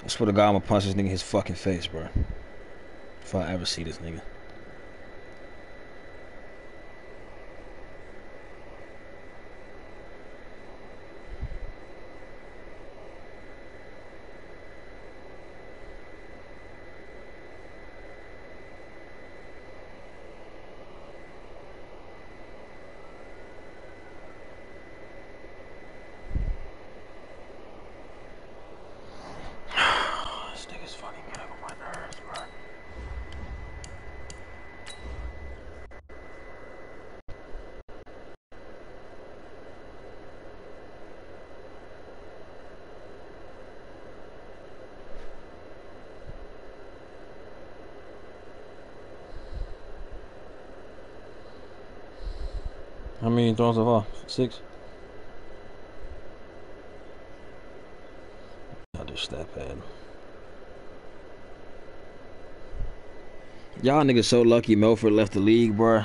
I swear to God, I'm gonna punch this nigga in his fucking face, bro. If I ever see this nigga. This nigga's fucking getting on my nerves, bro. How many throws so far? 6? I just stat pad. Y'all niggas so lucky Melford left the league, bro.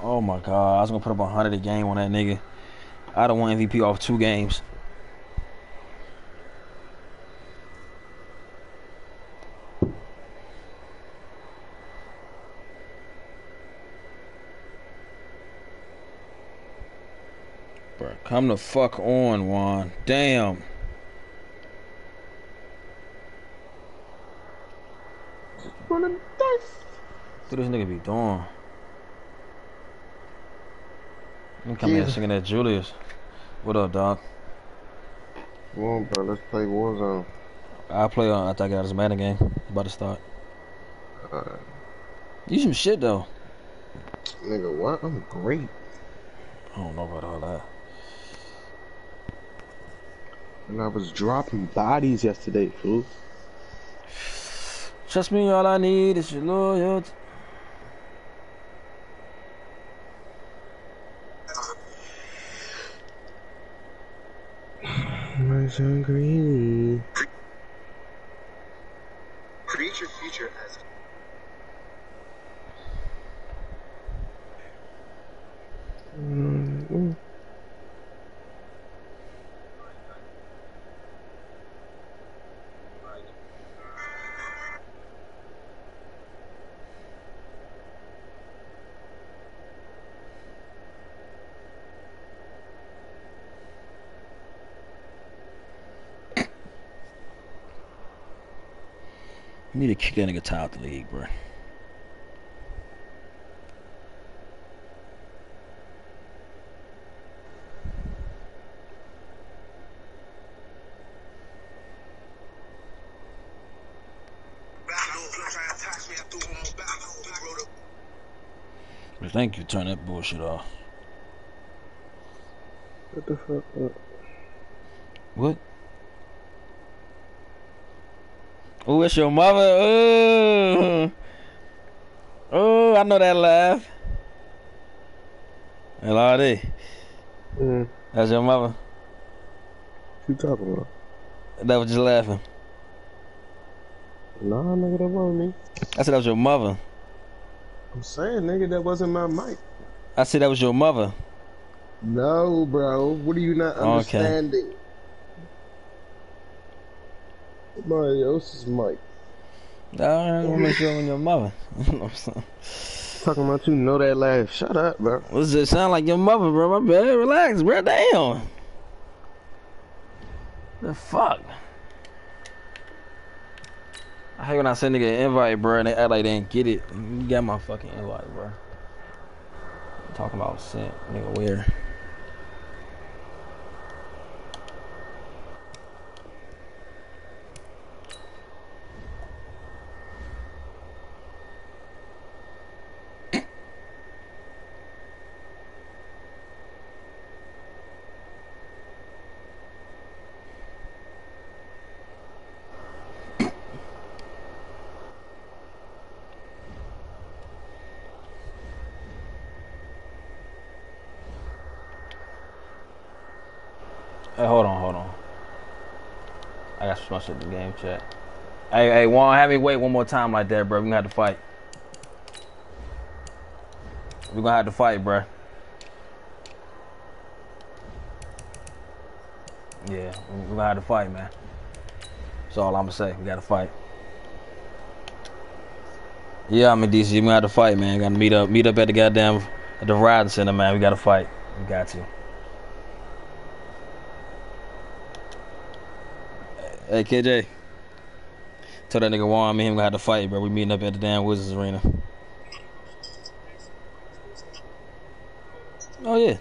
Oh my God, I was gonna put up 100 a game on that nigga. I done won MVP off 2 games. Bro, come the fuck on, Juan. Damn. What this nigga be doing? I'm coming here singing that Julius. What up, dog? Come on, bro. Let's play Warzone. I'll play on after I get out of this Madden game. It's about to start. You some shit, though. Nigga, what? I'm great. I don't know about all that. And I was dropping bodies yesterday, fool. Trust me, all I need is your loyalty. Nice and green. Create your future as. You need to kick that nigga Ty out the league, bro. But thank you, turn that bullshit off. What the fuck up? What? Oh, it's your mother. Oh, oh, I know that laugh. L.R.D. That's your mother. What you talking about? That was just laughing. Nah, nigga, that wasn't me. I said that was your mother. I'm saying, nigga, that wasn't my mic. I said that was your mother. No, bro. What are you not understanding? Somebody else's mic. I want to make sure when your mother. Talking about you know that laugh. Shut up, bro. What's it sound like your mother, bro? My bad. Relax, bro. Damn. The fuck? I hate when I send nigga an invite, bro, and they act like they didn't get it. You got my fucking invite, bro. I'm talking about sent, nigga, where? Hey, hold on. I got some shit in the game chat. Hey, Juan, have me wait one more time like that, bro. We gonna have to fight. We gonna have to fight, bro. Yeah, we gonna have to fight, man. That's all I'm gonna say. We gotta fight. Yeah, I'm in DC. We gotta fight, man. Gotta meet up at the goddamn at the riding center, man. We gotta fight. We got to. Hey, KJ. Tell that nigga Juan, me and him gonna have to fight, bro. We meeting up at the damn Wizards Arena. Oh yeah.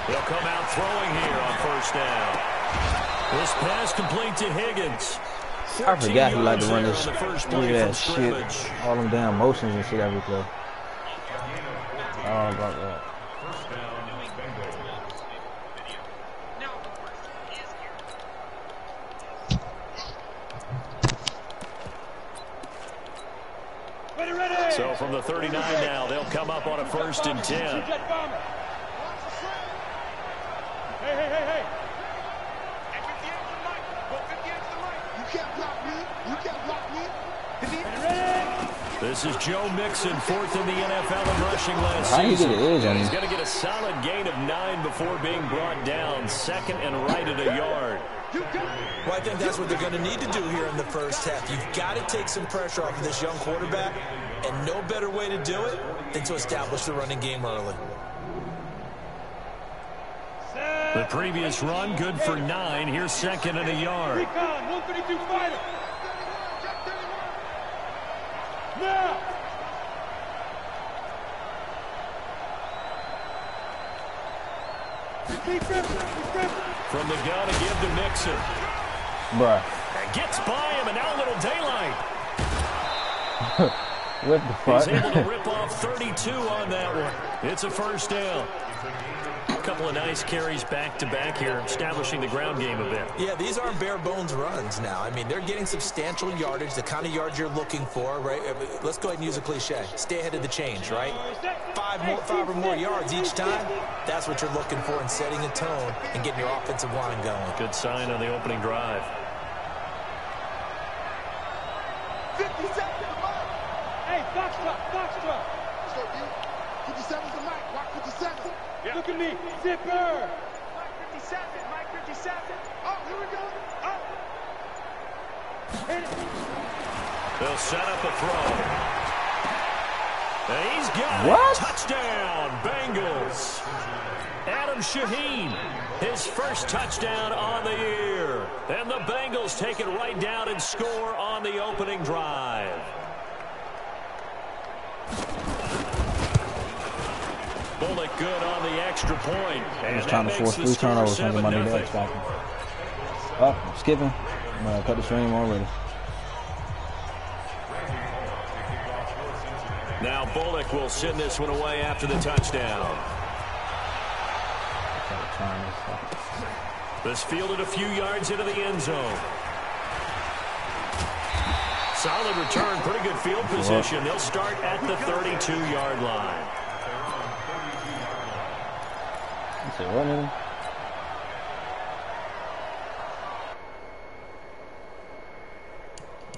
They'll come out throwing here on first down. This pass complete to Higgins. I forgot he liked to run this weird ass shit. All them damn motions and shit every play. Oh, about that. So from the 39 now, they'll come up on a 1st and 10. Hey. This is Joe Mixon, 4th in the NFL in rushing last How season. you get an edge on He's him? going to get a solid gain of 9 before being brought down. 2nd and right at a yard. Well, I think that's what they're going to need to do here in the first half. You've got to take some pressure off of this young quarterback, and no better way to do it than to establish the running game early. The previous run, good for 9. Here's 2nd and a yard. Recon, 132 fighter. Now. From the gun to give to Mixon. Bruh. And gets by him, and now a little daylight. What the fuck? He's able to rip off 32 on that one. It's a 1st down. A couple of nice carries back-to-back here, establishing the ground game a bit. Yeah, these aren't bare-bones runs now. I mean, they're getting substantial yardage, the kind of yards you're looking for, right? Let's go ahead and use a cliche. Stay ahead of the change, right? 5 or more yards each time. That's what you're looking for in setting a tone and getting your offensive line going. Good sign on the opening drive. 50 seconds. Hey, Foxtrot. Let's go, dude. 57's the mic. Rock 57. Yeah. Look at me. Zipper. Mike 57. Mike 57. Oh, here we go. Oh. Hit it. They'll set up a throw. And he's got What? it. Touchdown, Bengals. Adam Shaheen, his first touchdown on the year. And the Bengals take it right down and score on the opening drive. Bullock good on the extra point. I'm just trying to force 3 turnovers under my new X Factor. Oh, I'm skipping. I'm gonna cut the stream already. Now Bullock will send this one away after the touchdown. This fielded a few yards into the end zone. Solid return, pretty good field position. They'll start at the 32-yard line. Say what, nigga?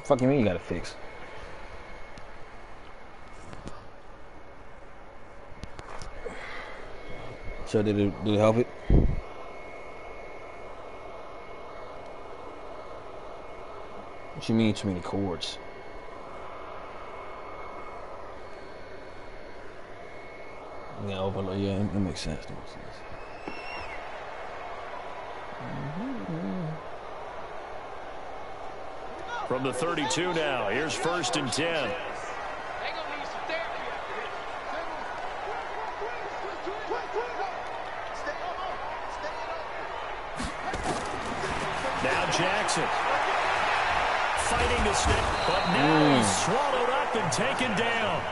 Fuck you mean you gotta fix? So did it help it? What you mean too many chords? Yeah, overload. Yeah, it makes sense. That makes sense. From the 32 now, here's 1st and 10. Now Jackson. Fighting to step, but now he's swallowed up and taken down.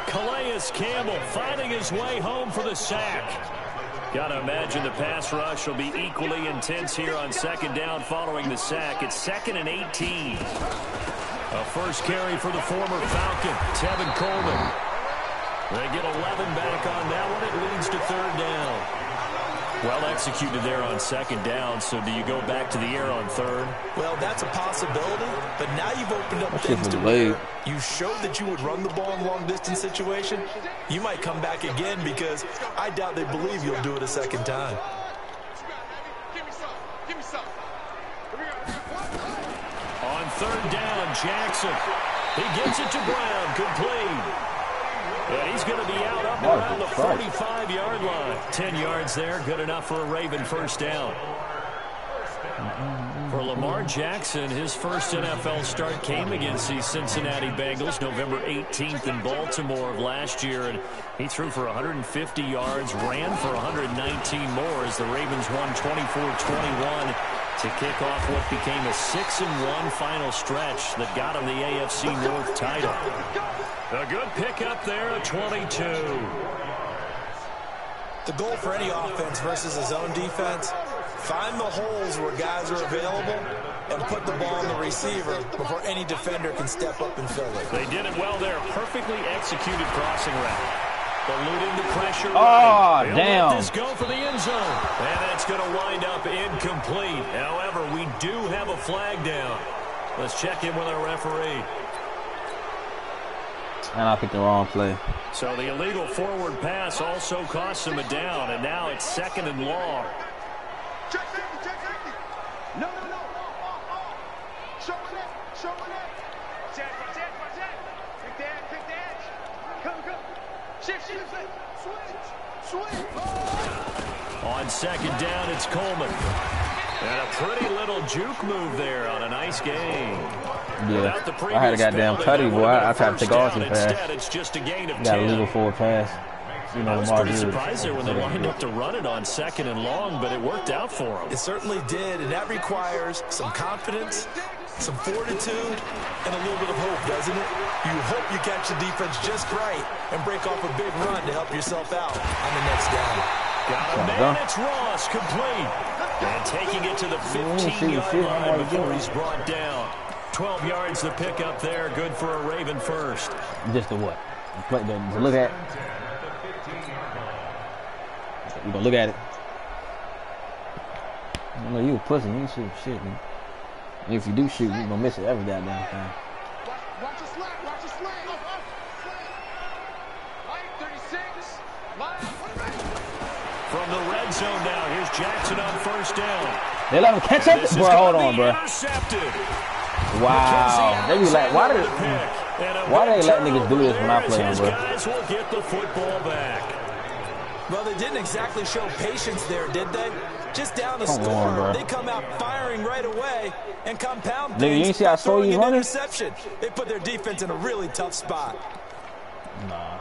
Calais Campbell finding his way home for the sack. Got to imagine the pass rush will be equally intense here on second down following the sack. It's 2nd and 18. A first carry for the former Falcon, Tevin Coleman. They get 11 back on that one. It leads to 3rd down. Well executed there on second down. So do you go back to the air on 3rd? Well, that's a possibility. But now you've opened up things to where you showed that you would run the ball in long-distance situation. You might come back again because I doubt they believe you'll do it a second time. On 3rd down, Jackson. He gets it to Brown, complete. And he's going to be out up around the 45-yard line. 10 yards there, good enough for a Raven first down. For Lamar Jackson, his first NFL start came against the Cincinnati Bengals November 18th in Baltimore of last year. And he threw for 150 yards, ran for 119 more as the Ravens won 24-21 to kick off what became a 6-1 final stretch that got him the AFC North title. A good pickup there at 22. The goal for any offense versus his own defense, find the holes where guys are available and put the ball on the receiver before any defender can step up and fill it. They did it well there. Perfectly executed crossing route. Eluding the pressure. Oh, They'll damn. let this go for the end zone. And that's going to wind up incomplete. However, we do have a flag down. Let's check in with our referee. And I picked the wrong play. So the illegal forward pass also costs him a down. And now it's 2nd and long. Check safety. No. Show it. Check. Pick the edge. Come. Shift. Switch. On 2nd down, it's Coleman. And a pretty little juke move there on a nice game. Yeah, I had a goddamn tutty, boy. I tried to take off too fast. It's just a gain of Got 10. a legal forward pass. You know, I was Lamar pretty Jackson. surprised there when they lined up to run it on 2nd and long, but it worked out for them. It certainly did, and that requires some confidence, some fortitude, and a little bit of hope, doesn't it? You hope you catch the defense just right and break off a big run to help yourself out on the next down. Got a man, it's Ross, complete. And taking it to the 15-yard line before he's brought down. 12 yards to pick up there, good for a Raven first. Just a what? To look at. You gonna look at it. I know you a pussy. You ain't shoot shit, man. And if you do shoot, you gonna miss it every goddamn time. Watch the slant. Line 36. From the red zone now, here's Jackson on first down. They let him catch up. This is Bro, gonna hold be on, bro. intercepted. Wow. They be like, why do they let niggas do this when I play them, His bro? guys will get the football back. Well, they didn't exactly show patience there, did they? Just down the Come score, on, bro. they come out firing right away and compound Nigga, things. you ain't see I saw throwing you an running? interception. They put their defense in a really tough spot. Nah.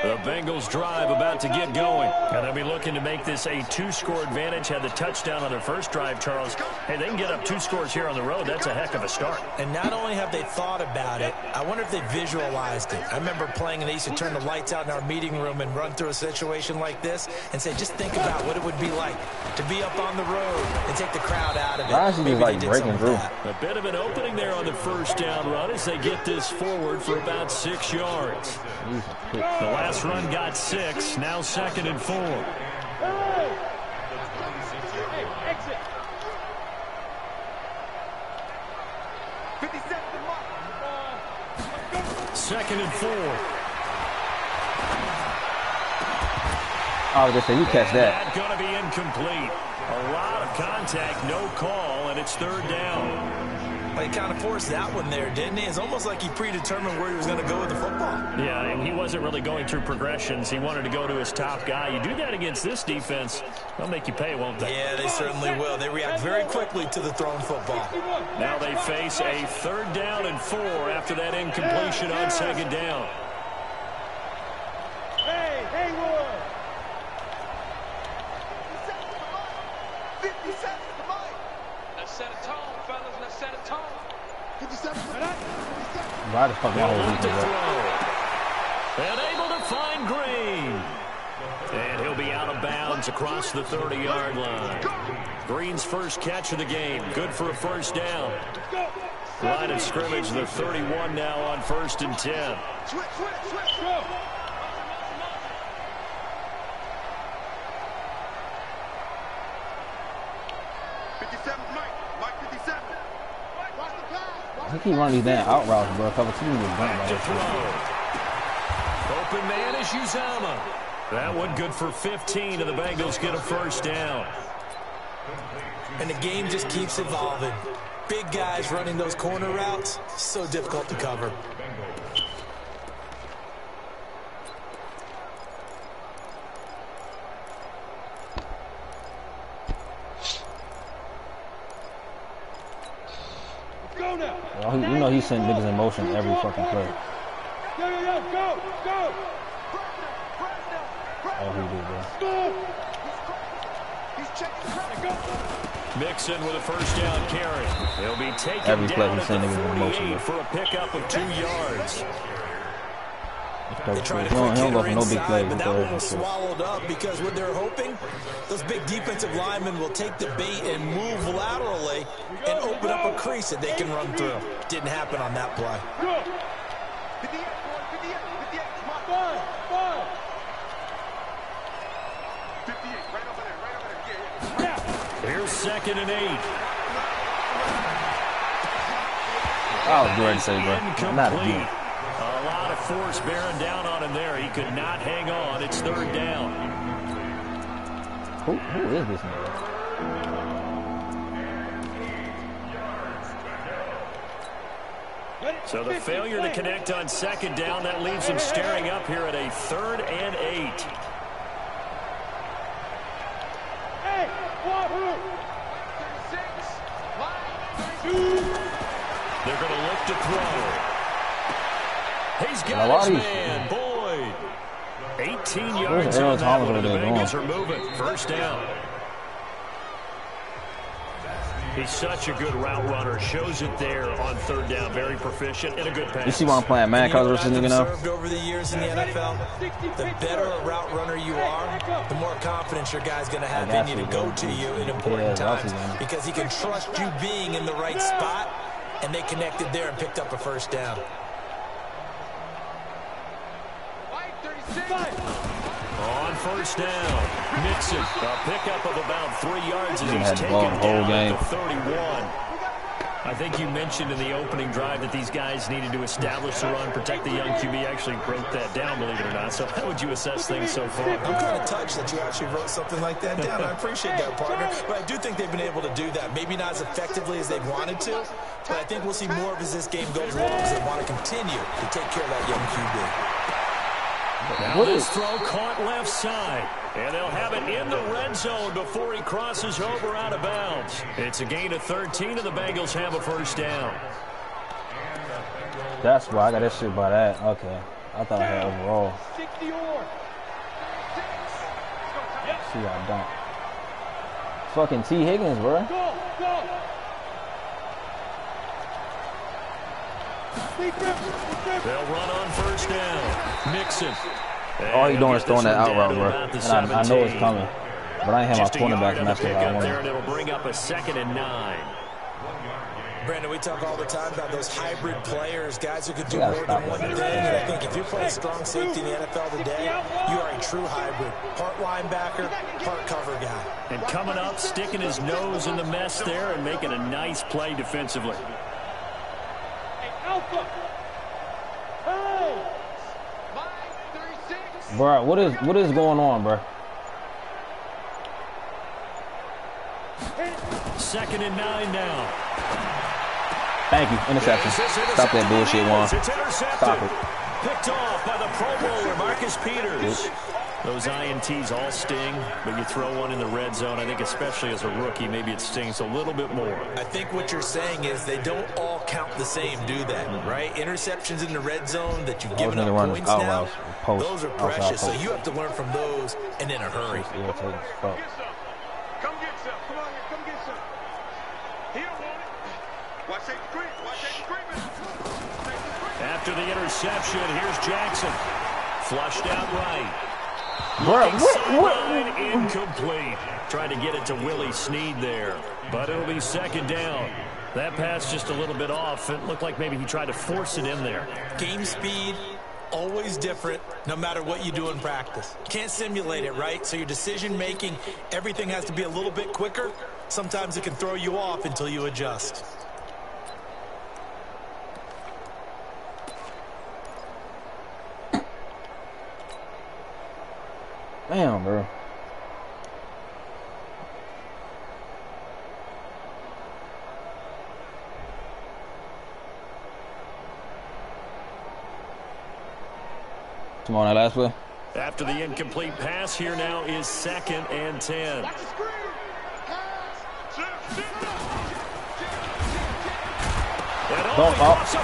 The Bengals drive about to get going. And they'll be looking to make this a 2-score advantage. Had the touchdown on their first drive, Charles. Hey, they can get up 2 scores here on the road. That's a heck of a start. And not only have they thought about it, I wonder if they visualized it. I remember playing and they used to turn the lights out in our meeting room and run through a situation like this and say, just think about what it would be like to be up on the road and take the crowd out of it. Why is he just like breaking through? A bit of an opening there on the first down run as they get this forward for about 6 yards. The last run got 6, now 2nd and 4. Exit. 57 mark. 2nd and 4. I was gonna say, you catch that. That's going to be incomplete. A lot of contact, no call, and it's 3rd down. He kind of forced that one there, didn't he? It's almost like he predetermined where he was going to go with the football. Yeah, and he wasn't really going through progressions. He wanted to go to his top guy. You do that against this defense, they'll make you pay, won't they? Yeah, they certainly will. They react very quickly to the thrown football. Now they face a 3rd down and 4 after that incompletion on 2nd down. Hey, Haywood. 57 to the mic. Bro, I just fucked my whole week, bro. And able to find Green. And he'll be out of bounds across the 30-yard line. Green's first catch of the game. Good for a first down. Line of scrimmage, the 31 now on 1st and 10. Switch, go. He keep running these damn out routes, bro. Cover 2 was burnt by To that throw. Open man is Uzomah. That one good for 15, and the Bengals get a first down. And the game just keeps evolving. Big guys running those corner routes, so difficult to cover. Go now. Well, you know he's sending niggas in motion every fucking play. Go. Oh, he did, bro. He's checking. Go. Mixon with a first down carry. He'll be taken Every play down he's at the sending niggas in motion, 48 bro. for a pickup of 2 yards. They tried to He don't go for no big inside, plays. but that one was swallowed up because what they're hoping, those big defensive linemen will take the bait and move laterally and open up a crease that they can run through. Didn't happen on that play. Go. 58, 58, come on. Five. 58, right over there. Yeah. Here's 2nd and 8. I was ready to say, bro. Not again. A lot of force bearing down on him there. He could not hang on. It's 3rd down. Who is this nigga? So the failure to connect on 2nd down, that leaves him staring up here at a 3rd and 8. Hey, Wahoo. 36, line, 2. They're going to look to throw. He's A got lot his of these- man, Boyd. 18 Where's yards Aaron on that Thomas one, and the over there Bengals going? are moving. First down. He's such a good route runner. Shows it there on 3rd down. Very proficient and a good pass. You see why I'm playing man cause versus nigga now? Observed over the years in the NFL, the better a route runner you are, the more confidence your guy's going to have in you to go to you in important times because he can trust you being in the right spot, and they connected there and picked up a first down. On 1st down, Mixon, a pickup of about 3 yards as He he's had the taken ball the whole down game. at the 31. I think you mentioned in the opening drive that these guys needed to establish the run, protect the young QB. Actually wrote that down, believe it or not. So how would you assess things so far? I'm kind of touched that you actually wrote something like that down. I appreciate that, partner. But I do think they've been able to do that. Maybe not as effectively as they wanted to, but I think we'll see more of as this game goes along because they want to continue to take care of that young QB. Now this throw caught left side, and they'll have it in the red zone before he crosses over out of bounds. It's a gain of 13, and the Bengals have a first down. That's why I got that shit by that. Okay. I thought I had overall. 60 See, I don't. Fucking T. Higgins, bro. Go. They'll run on first down. Mixon. All he doing is throwing that out route, bro. And I know it's coming. But I ain't have my cornerback messed up. I there, and wanted. it'll bring up a 2nd and 9. Brandon, we talk all the time about those hybrid players, guys who could do more than one thing. And I think if you're playing strong safety in the NFL today, you are a true hybrid. Part linebacker, part cover guy. And coming up, sticking his nose in the mess there and making a nice play defensively. Alpha. Hey. Bro, what is going on, bro? 2nd and 9 now. Thank you. Interception. Stop that bullshit, Juan. It's intercepted. Stop it. Picked off by the Pro Bowler, Marcus Peters. Those INTs all sting, but you throw one in the red zone, I think especially as a rookie, maybe it stings a little bit more. I think what you're saying is they don't all count the same, do that, right? Interceptions in the red zone that you've given up points now, those are precious, so you have to learn from those and in a hurry. Come get some. Come on here. Come get some. He don't want it. After the interception, here's Jackson. Flushed out right. What? Incomplete. Trying to get it to Willie Snead there. But it'll be second down. That pass just a little bit off. It looked like maybe he tried to force it in there. Game speed, always different, no matter what you do in practice. Can't simulate it, right? So your decision making, everything has to be a little bit quicker. Sometimes it can throw you off until you adjust. Damn, bro. Come on, that last play. After the incomplete pass, here now is 2nd and 10.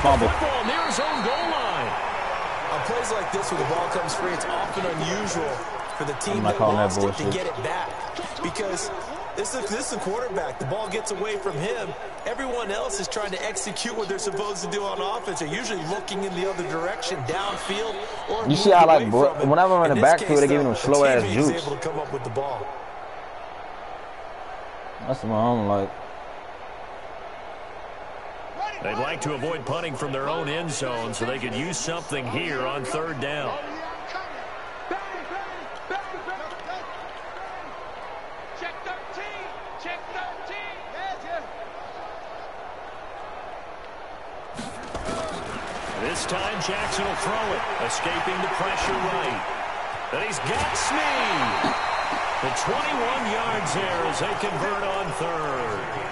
Fumble. Near his own goal line. On plays like this where the ball comes free, it's often unusual for the team that lost it to get it back. Because this is a quarterback. The ball gets away from him. Everyone else is trying to execute what they're supposed to do on offense. They're usually looking in the other direction, downfield. Or you see how, like, whenever I'm in the backfield, they're giving them slow-ass juice. Able to come up with the ball. That's what I'm like. They'd like to avoid punting from their own end zone so they could use something here on 3rd down. Check 13. Check 13. This time Jackson will throw it, escaping the pressure right. And he's got Snead. The 21 yards there as they convert on 3rd.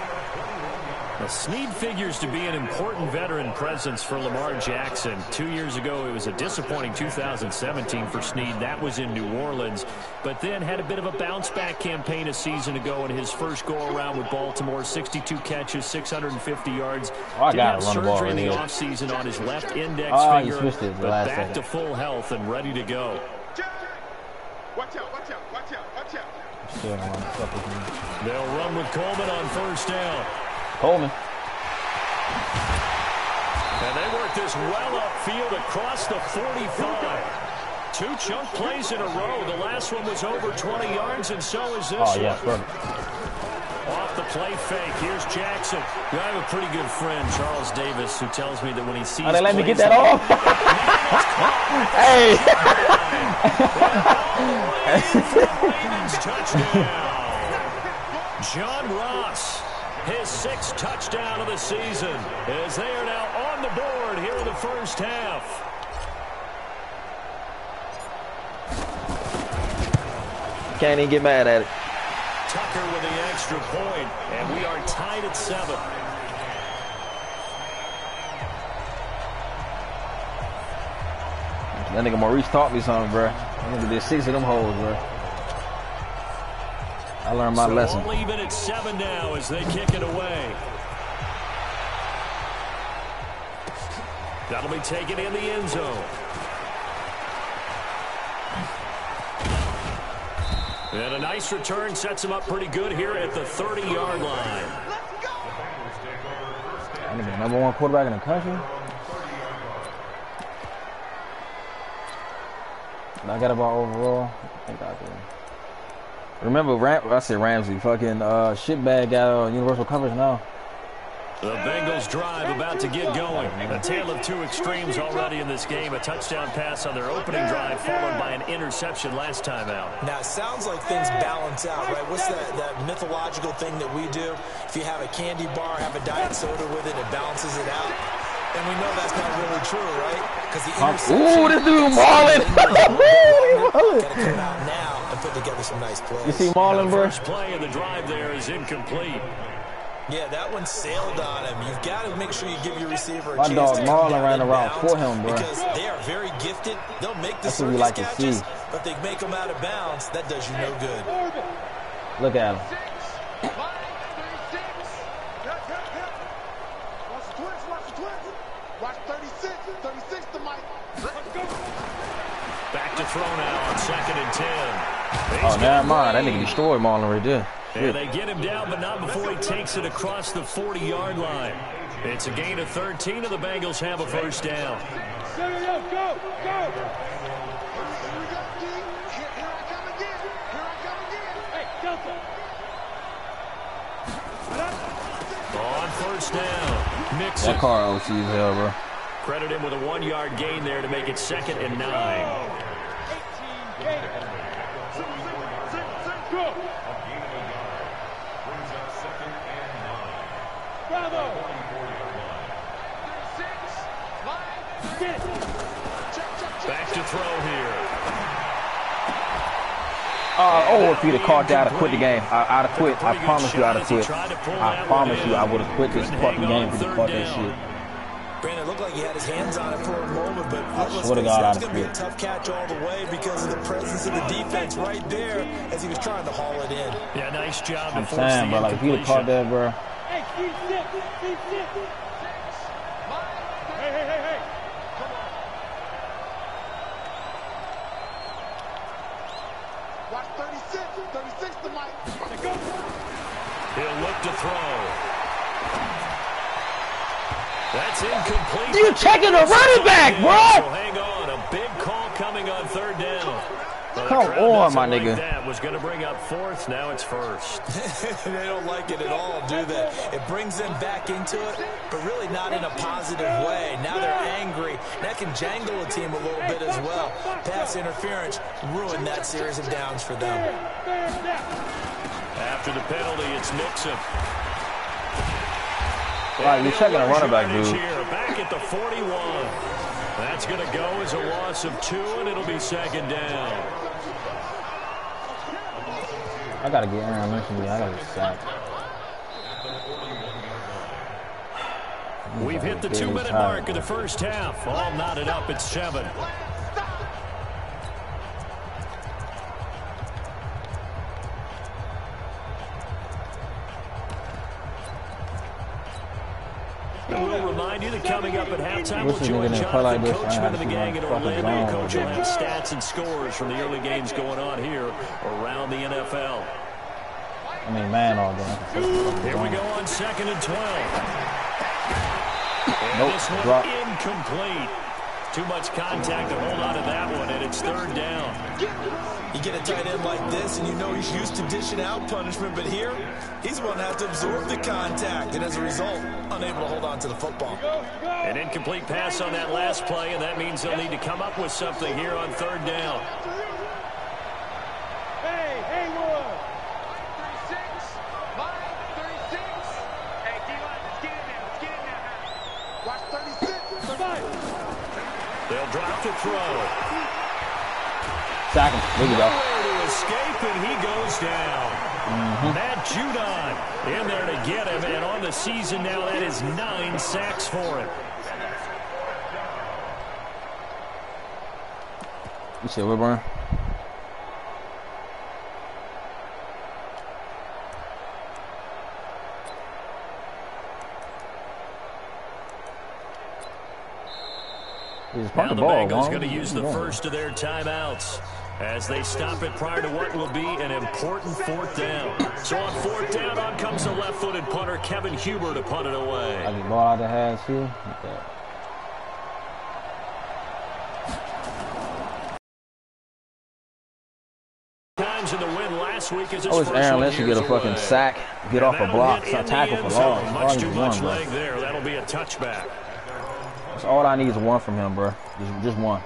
Now, Snead figures to be an important veteran presence for Lamar Jackson. 2 years ago, it was a disappointing 2017 for Snead. That was in New Orleans. But then had a bit of a bounce-back campaign a season ago in his first go-around with Baltimore. 62 catches, 650 yards. Did have surgery in the offseason on his left index finger, but back to full health and ready to go. Watch out, watch out, watch out, watch out. They'll run with Coleman on 1st down. Coleman. And they work this well upfield across the 45. 2 chunk plays in a row. The last one was over 20 yards, and so is this one. Perfect. Off the play fake. Here's Jackson. I have a pretty good friend, Charles Davis, who tells me that when he sees they let me get that off. Hey. Ravens touchdown. John Ross. His 6th touchdown of the season as they are now on the board here in the first half. Can't even get mad at it. Tucker with the extra point, and we are tied at 7. That nigga Maurice taught me something, bro. That nigga did 6 of them holes, bro. I learned my lesson. We'll leave it at 7 now as they kick it away. That'll be taken in the end zone. And a nice return sets him up pretty good here at the 30-yard line. I'm the #1 quarterback in the country. I got about overall. I think I did. Remember, I said Ramsey. Fucking shitbag got universal coverage now. The Bengals drive about to get going. A tale of 2 extremes already in this game. A touchdown pass on their opening drive followed by an interception last time out. Now, it sounds like things balance out, right? What's that mythological thing that we do? If you have a candy bar, have a diet soda with it, it balances it out. And we know that's not really true, right? Because the interception... Ooh, this dude Marlon! Gotta come out now and put together some nice plays. You see Marlon, bro? First play of the drive there is incomplete. Yeah, that one sailed on him. You've got to make sure you give your receiver a chance. My dog Marlon ran around for him, bro. Because they are very gifted. They'll make the circus catches, but they make them out of bounds. That does you no good. Look at him. Watch 36. 36 to Mike. Back to throw now on 2nd and 10. Oh, never mind. That nigga destroyed Marlon right there. And they get him down, but not before he takes it across the 40-yard line. It's a gain of 13, and the Bengals have a first down. Go, go, go, go. Here we go, D. Here I come again. Here I come again. Hey, Delta. On first down, Mixon. That car OC is hell, bro. Credit him with a 1-yard gain there to make it 2nd and 9. 18 gain. Go. Bravo. 36. Back to throw here. If he'd have caught that, I'd have quit the game. I'd have quit. I promise you I'd have quit. I promise you I would have quit this fucking game if he caught that shit. Brandon, it looked like he had his hands on it for a moment, but swear to God, it's going to be a tough catch all the way because of the presence of the defense right there as he was trying to haul it in. Yeah, nice job to I'm force saying, the bro, like if he'd have caught that, bro. Hey, keep sit. Hey. Come on. Watch 36 to Mike. Go. He'll look to throw. That's incomplete. You checking the running back, bro? So hang on, a big call coming on 3rd down. Come on, my nigga. That was going to bring up 4th. Now it's 1st. They don't like it at all, do they? It brings them back into it, but really not in a positive way. Now they're angry. That can jangle a team a little bit as well. Pass interference ruined that series of downs for them. After the penalty, it's Mixon. All right, you're checking a running back, dude. Back at the 41. That's going to go as a loss of 2, and it'll be 2nd down. I gotta get Aaron Lynch. I gotta get sacked. We've hit the 2-minute mark of the first half. All knotted up at 7. We'll remind you that coming up at halftime, we'll join Jonathan Coachman of the gang in Orlando. Coach will have stats and scores from the early games going on here around the NFL. I mean, man, all day. Here we go on 2nd and 12. And Nope, this one drop. incomplete. Too much contact to hold on to that one, and it's 3rd down. You get a tight end like this, and you know he's used to dishing out punishment, but here, he's the one that has to absorb the contact, and as a result, unable to hold on to the football. An incomplete pass on that last play, and that means they'll need to come up with something here on 3rd down. Hey, Haywood. 36. Mike, 36. Hey, D-line, let's get in there. Let's get in there. Watch 36. 35. They'll drop to throw. Sack him. There you go. Nowhere to escape, and he goes down. Matt Judon in there to get him, and on the season now, that is 9 sacks for him. You said what, Brian? Now the Bengals going to use the first of their timeouts as they stop it prior to what will be an important 4th down. So on 4th down, on comes the left-footed punter Kevin Huber to punt it away. I get ball out the hands too. Times in the win last week as I wish Aaron Lynch would get a fucking sack, get off a block, tackle for loss. Much too much leg there. That'll be a touchback. That's all I need is one from him, bro. Just one.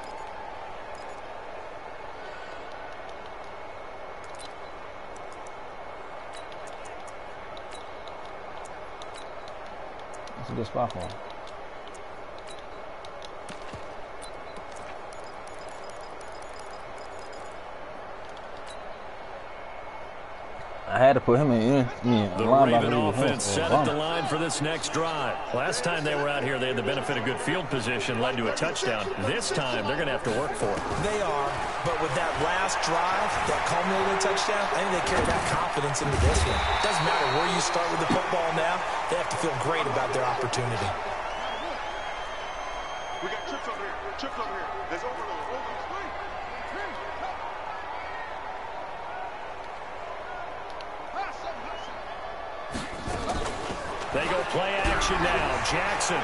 That's a good spot for him. I had to put him in. The Raven offense set at the line for this next drive. Last time they were out here, they had the benefit of good field position, led to a touchdown. This time, they're going to have to work for it. They are, but with that last drive, that culminating touchdown, I think they carry that confidence into this one. Doesn't matter where you start with the football now, they have to feel great about their opportunity. We got trips over here. Trips over here. There's overload. They go play action now. Jackson.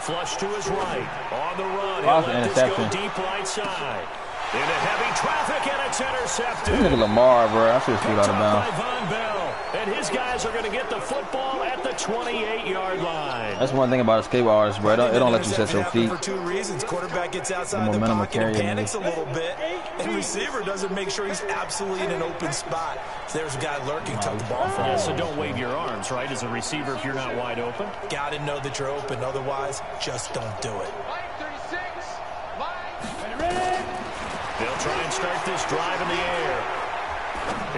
Flush to his right. On the run. He'll let this go deep right side. Into heavy traffic, and it's intercepted. This nigga Lamar, bro. I should shoot out of bounds. Von Bell. And his guys are going to get the football at the 28-yard line. That's one thing about a skateboard artist, bro. It don't let you set your feet. For two reasons. Quarterback gets outside the pocket and panics a little bit. And receiver doesn't make sure he's absolutely in an open spot. So there's a guy lurking, tuck the ball for him. Yeah, so don't wave your arms, right, as a receiver if you're not wide open. Got to know that you're open. Otherwise, just don't do it. They'll try and start this drive in the air.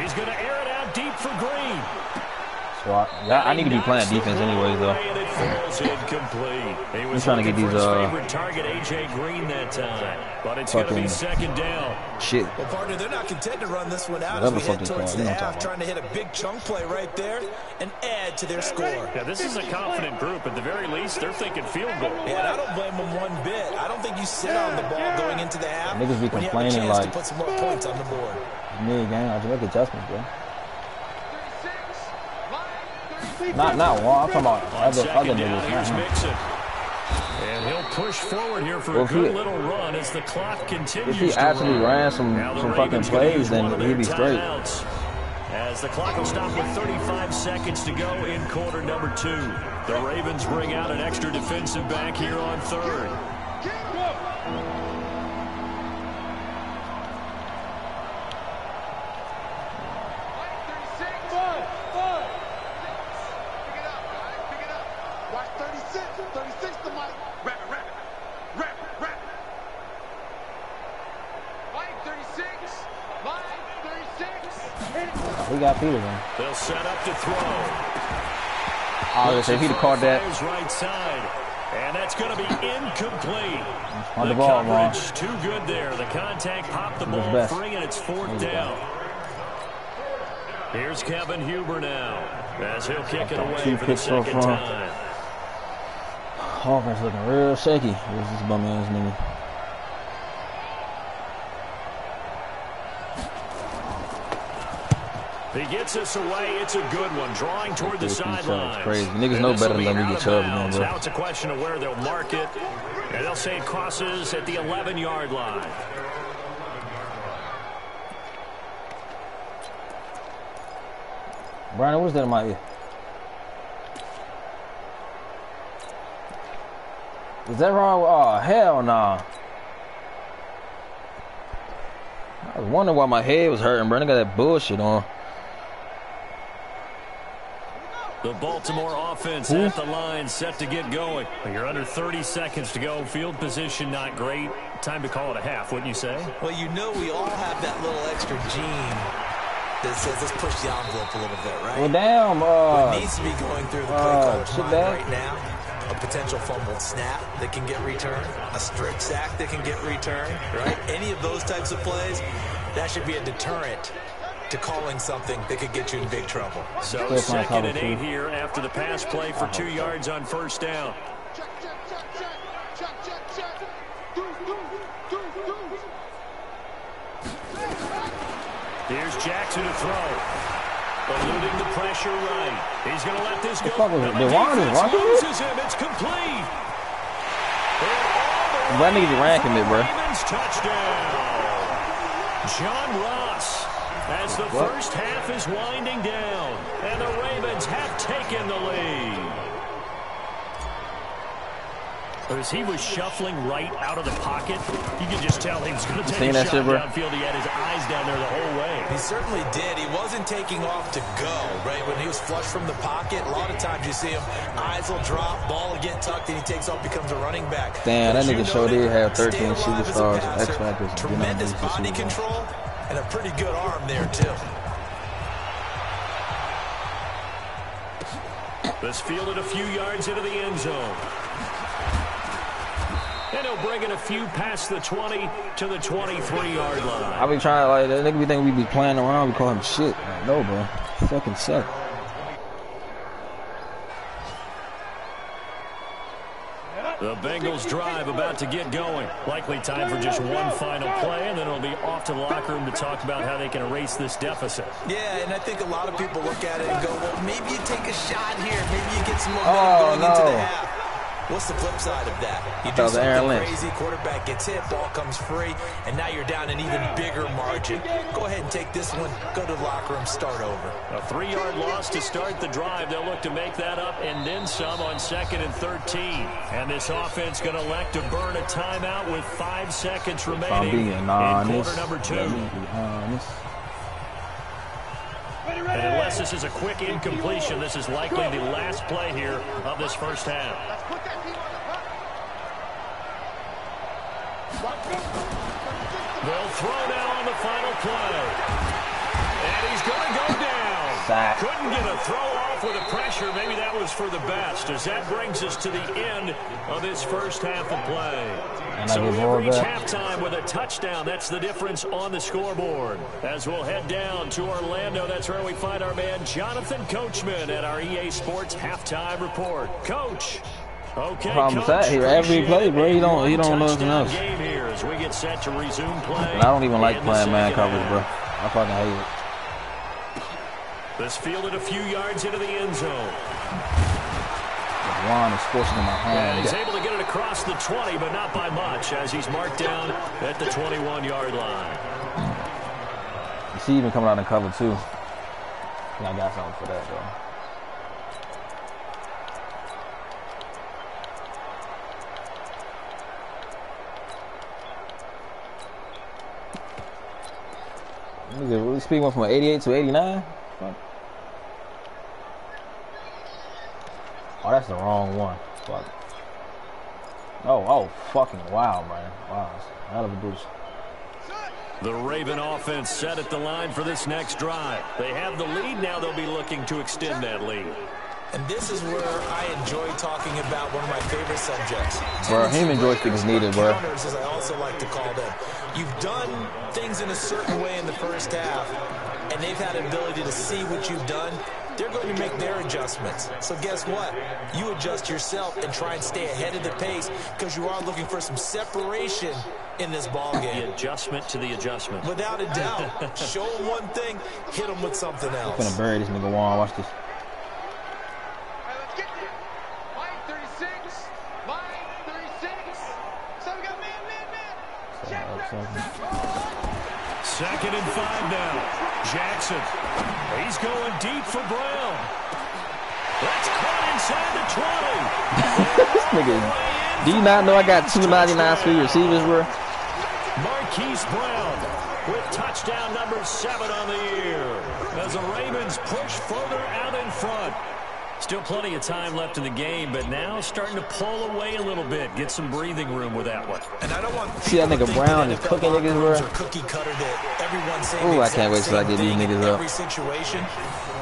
He's going to air it out deep for Green. So I need to be playing defense anyways, though. And it falls incomplete. He was trying to get these favorite target, A.J. Green, that time. But it's going to be second down. Shit. Well, partner, they're not content to run this one out as we head towards the half, trying to hit a big chunk play right there and add to their score. Yeah, this is a confident group. At the very least, they're thinking field goal. Yeah, and I don't blame them one bit. I don't think you sit on the ball going into the half. Niggas be complaining like to put some more points on the board. Mid game, I just make adjustments, bro. Not one. I'm talking about other niggas. And he'll push forward here for a good little run as the clock continues. If he actually ran some fucking plays, then he'd be straight. As the clock will stop with 35 seconds to go in quarter number 2. The Ravens bring out an extra defensive back here on third. We got Peter then. They'll set up to throw. If he'd have caught that. Right side. And that's going to be incomplete. On the ball, coverage too good there. The contact popped the ball free, and it's fourth down. Here's Kevin Huber now, as he'll kick it away for the second time. Offense looking real shaky. Where's this bum ass nigga? He gets us away. It's a good one. Drawing toward the sideline. Crazy. Niggas know better than let me get Chubb again, bro. Now it's a question of where they'll mark it. And they'll say it crosses at the 11-yard line. Brian, what's that in my ear? Is that wrong? Oh, hell nah. I was wondering why my head was hurting, bro. I got that bullshit on. The Baltimore offense at the line, set to get going. You're under 30 seconds to go. Field position not great. Time to call it a half, wouldn't you say? Well, you know we all have that little extra gene that says let's push the envelope a little bit, right? Well, damn. What needs to be going through the play caller's mind bad. right now? A potential fumbled snap that can get returned, a strip sack that can get returned, right? Any of those types of plays, that should be a deterrent to calling something that could get you in big trouble. So second and 8 here after the pass play for 2 yards on first down. Here's Jackson to throw. Eluding the pressure right. He's going to let this go. Loses him. It's complete. That nigga's ranking it, bro. Ravens touchdown. John Ross. As the first half is winding down, and the Ravens have taken the lead. As he was shuffling right out of the pocket, you could just tell he was going to take a shot downfield. He had his eyes down there the whole way. He certainly did. He wasn't taking off to go, right? When he was flush from the pocket, a lot of times you see him, eyes will drop, ball will get tucked, and he takes off, becomes a running back. Damn, that nigga sure did have 13 superstars, X Factors. Tremendous body control. And a pretty good arm there, too. This fielded a few yards into the end zone. And he'll bring it a few past the 20 to the 23-yard line. I be trying to, like, that nigga be thinking we be playing around. We call him shit. Like, no, bro. Fucking suck. The Bengals drive about to get going. Likely time for just one final play, and then it'll be off to the locker room to talk about how they can erase this deficit. Yeah, and I think a lot of people look at it and go, well, maybe you take a shot here. Maybe you get some momentum going into the half. What's the flip side of that? You do something crazy, quarterback gets hit, ball comes free, and now you're down an even bigger margin. Go ahead and take this one, go to the locker room, start over. A 3-yard loss to start the drive. They'll look to make that up and then some on 2nd and 13. And this offense going to elect to burn a timeout with 5 seconds remaining in quarter number 2. And unless this is a quick incompletion, this is likely the last play here of this first half. They'll throw now on the final play. And he's going to go down. Couldn't get a throw off with the pressure. Maybe that was for the best, as that brings us to the end of this first half of play. So we'll reach halftime with a touchdown. That's the difference on the scoreboard. As we'll head down to Orlando, that's where we find our man Jonathan Coachman at our EA Sports Halftime Report. Coach. Okay, Coach. Here every play, bro. You don't know nothing else. Game here as we get set to resume play. And I don't even like playing man coverage, bro. I fucking hate it. This fielded a few yards into the end zone. Ron is forcing in my hand. And he's able to get it across the 20, but not by much, as he's marked down at the 21-yard line. You see him coming out in cover, too. Yeah, I got something for that, though. We speed went from 88 to 89? Oh, that's the wrong one. Fuck. Oh, fucking wow, man. Wow, that's a hell of a boost. The Raven offense set at the line for this next drive. They have the lead. Now they'll be looking to extend that lead. And this is where I enjoy talking about one of my favorite subjects. Bro, human joystick is needed, bro. Counters, as I also like to call them. You've done things in a certain way in the first half, and they've had an ability to see what you've done. They're going to make their adjustments. So guess what? You adjust yourself and try and stay ahead of the pace, because you are looking for some separation in this ball game. The adjustment to the adjustment. Without a doubt. Show them one thing, hit them with something else. I'm gonna bury this nigga Juan. Watch this. Second and 5 now. Jackson. He's going deep for Brown. That's caught inside the 20. This nigga, do you not know I got 299 speed receivers, bro? Marquise Brown with touchdown number 7 on the year. As the Ravens push further out in front. Still plenty of time left in the game, but now starting to pull away a little bit. Get some breathing room with that one. And I don't want see that nigga Brown is cooking niggas, bro. Cookie cutter that everyone's saying. Ooh, I can't wait till I get these niggas up. Every situation,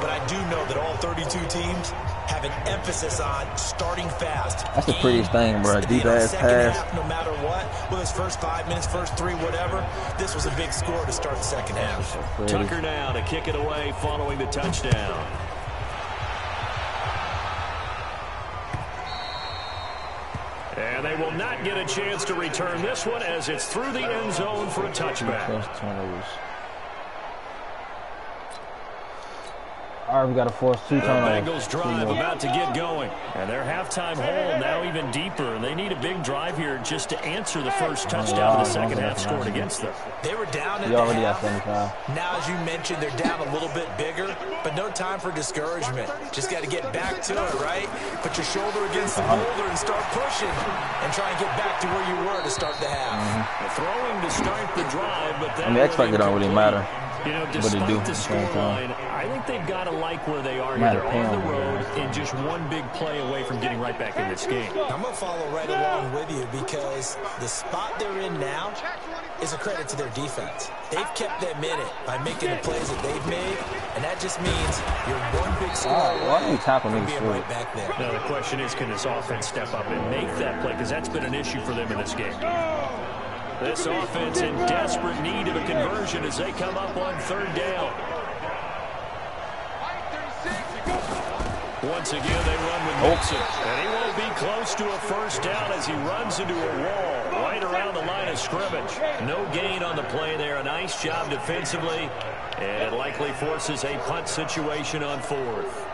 but I do know that all 32 teams have an emphasis on starting fast. That's the prettiest thing, bro. Deep ass pass. No matter what, whether it's first 5 minutes, first 3, whatever, this was a big score to start the second half. Tucker now to kick it away following the touchdown. And they will not get a chance to return this one as it's through the end zone for a touchback. All right, we got to force 2 turnovers. The Bengals drive about to get going. And their halftime hole now even deeper. And they need a big drive here just to answer the first touchdown of the second half scored against them. They were down at the half. Now, as you mentioned, they're down a little bit bigger, but no time for discouragement. Just got to get back to it, right? Put your shoulder against the boulder and start pushing and try and get back to where you were to start the half. Throwing to start the drive, but that the X factor don't really matter. You know, despite the scoreline, I think they've got to like where they are here. They're on the road and just one big play away from getting right back in this game. I'm going to follow right along with you because the spot they're in now is a credit to their defense. They've kept them in it by making the plays that they've made, and that just means you're one big score why are you tackling niggas right back there. Now the question is, can this offense step up and make that play? Because that's been an issue for them in this game. This offense in desperate need of a conversion as they come up on 3rd down. Once again, they run with Mixon, and he won't be close to a first down as he runs into a wall right around the line of scrimmage. No gain on the play there. A nice job defensively, and it likely forces a punt situation on fourth.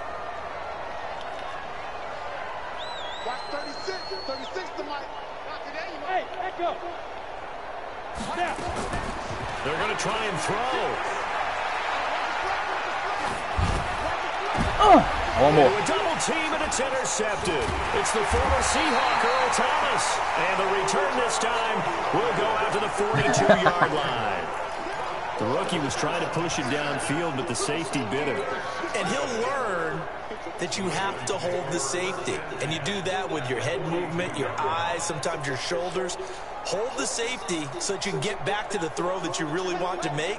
They're going to try and throw. One more. A double team, and it's intercepted. It's the former Seahawk, Earl Thomas. And the return this time will go out to the 42-yard line. The rookie was trying to push it downfield, but the safety bit him. And he'll learn that you have to hold the safety. And you do that with your head movement, your eyes, sometimes your shoulders. Hold the safety so that you can get back to the throw that you really want to make.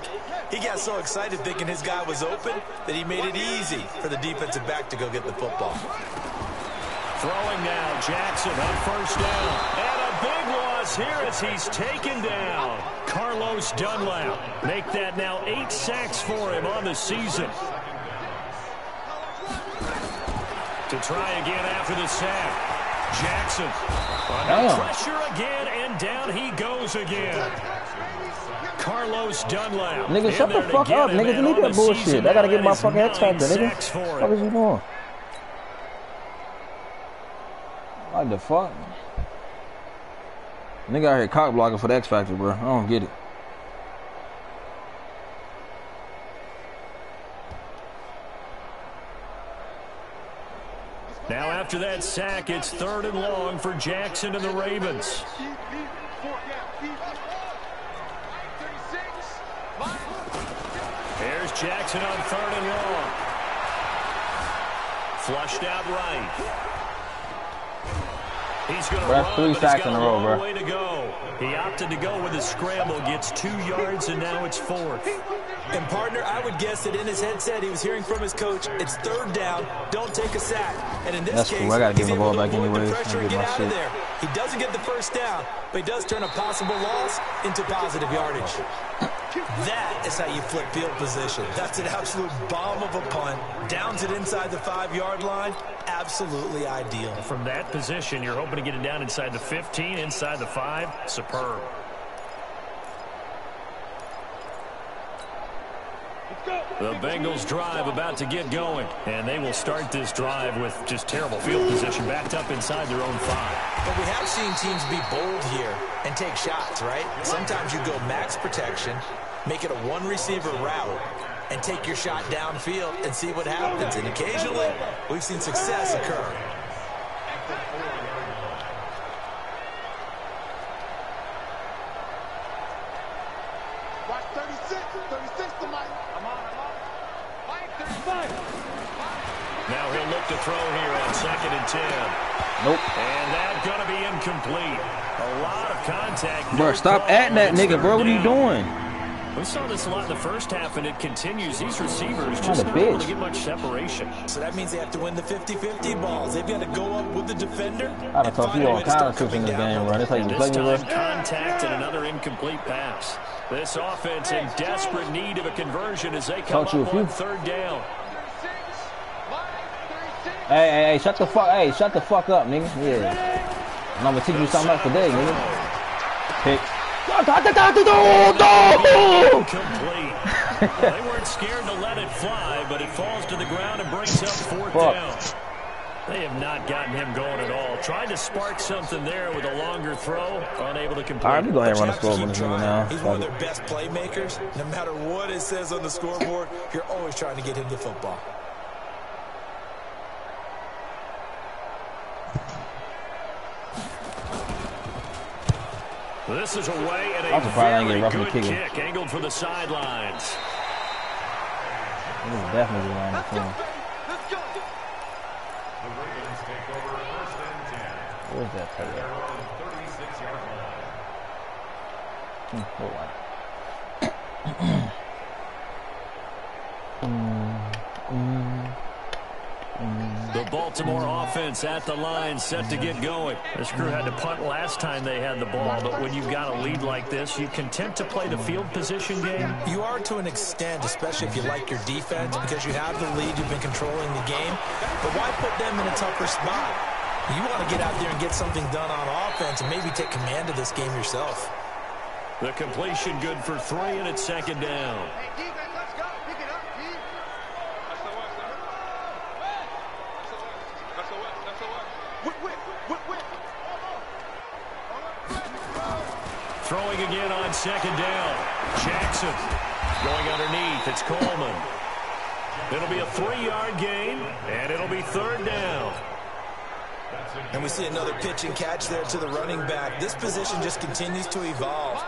He got so excited thinking his guy was open that he made it easy for the defensive back to go get the football. Throwing now, Jackson on first down. And a big loss here as he's taken down. Carlos Dunlap. Make that now 8 sacks for him on the season. To try again after the sack. Jackson under pressure again, and down he goes again. Carlos Dunlap. Nigga, shut the fuck up, nigga. Delete that bullshit. I gotta get my fucking X Factor, nigga. What is you doing? What the fuck? Nigga out here cock blocking for the X Factor, bro. I don't get it. Now after that sack, it's 3rd and long for Jackson and the Ravens. Here's Jackson on 3rd and long. Flushed out right. He's going to run, that's 3 sacks in a row, bro. Way to go. He opted to go with a scramble, gets 2 yards, and now it's 4th. And partner, I would guess that in his headset he was hearing from his coach, it's 3rd down, don't take a sack. And in this case, cool. I gotta give he's the ball able to back avoid anyways. the pressure and get out of there. He doesn't get the first down, but he does turn a possible loss into positive yardage. That is how you flip field position. That's an absolute bomb of a punt. Downs it inside the 5-yard line. Absolutely ideal. From that position, you're hoping to get it down inside the 15, inside the 5. Superb. The Bengals drive about to get going, and they will start this drive with just terrible field position backed up inside their own 5. But we have seen teams be bold here and take shots, right? Sometimes you go max protection, make it a 1-receiver route, and take your shot downfield and see what happens. And occasionally, we've seen success occur. Watch 36 to Mike. I'm on. Mike 35. Now he'll look to throw here on 2nd and 10. Nope. And that's going to be incomplete. A lot of contact. Bro, stop at that nigga, bro. What are you doing? We saw this a lot in the first half, and it continues. These receivers just not able to get much separation. So that means they have to win the 50-50 balls. They've got to go up with the defender. I done talked to you all kinds of tricks in this game, bro. That's how you play me, bro. Contact and another incomplete pass. This offense in desperate need of a conversion as they come up on 3rd down. Hey, shut the fuck up, nigga. Yeah. And I'm gonna teach you something else today, nigga. Pick. Complete. They weren't scared to let it fly, but it falls to the ground and brings up 4th down. They have not gotten him going at all. Tried to spark something there with a longer throw, unable to complete. All right, we go ahead and run the scoreboard on this nigga now. He's one of their best playmakers. No matter what it says on the scoreboard, you're always trying to get him the football. This is away and a very good kick angled for the sidelines. This is definitely around the phone. Where's that play The Baltimore offense at the line, set to get going. This crew had to punt last time they had the ball, but when you've got a lead like this, you content to play the field position game? You are to an extent, especially if you like your defense, because you have the lead, you've been controlling the game. But why put them in a tougher spot? You want to get out there and get something done on offense and maybe take command of this game yourself. The completion good for 3, and it's second down. Hey, defense, let's go. Pick it up, D. Throwing again on second down. Jackson going underneath. It's Coleman. It'll be a 3-yard gain, and it'll be third down. And we see another pitch and catch there to the running back. This position just continues to evolve.